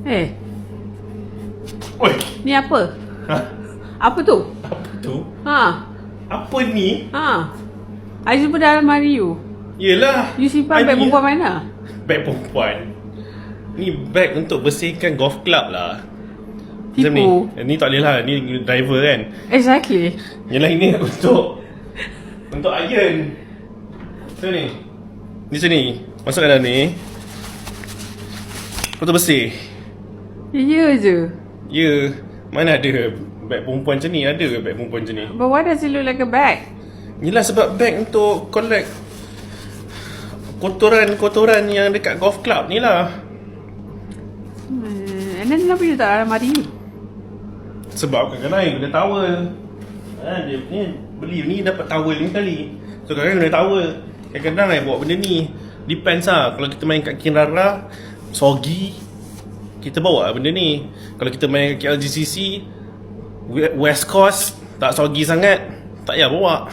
Eh, Oi. ni apa? Ha? Apa tu? Apa tu? Ha. Apa ni? Ha. I jumpa dalam almari you. Yelah. You simpan beg perempuan mana? Beg perempuan. Ni beg untuk bersihkan golf club lah. Macam ni. Tipu. Ni tak boleh lah. Ni driver kan. Exactly. Yelah ini untuk iron. Macam ni. Ni macam ni. Masuk dalam ni. Lepas tu bersih. Ya je. Ya. Mana ada beg perempuan macam ni? Ada ke beg perempuan macam ni? But why does it look like a bag? Yelah sebab beg untuk collect kotoran-kotoran yang dekat golf club ni lah. And then kenapa you tak almari you? Sebab kadang-kadang I guna towel. Dia ni beli ni dapat towel ni kali. So kadang-kadang guna towel. Kadang-kadang I bawa benda ni. Depends lah. Kalau kita main kat Kinrara, Sogi, kita bawa benda ni. Kalau kita main kat LGCC, West Coast, tak Sogi sangat, tak payah bawa.